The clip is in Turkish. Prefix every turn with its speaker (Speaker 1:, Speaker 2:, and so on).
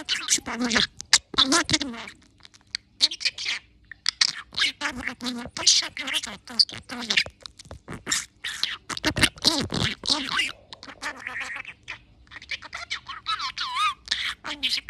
Speaker 1: Oturmuş babaya. Allah dedim o. Dedi ki, ben bunu baş yapıyoruz hatta sonra. Annesi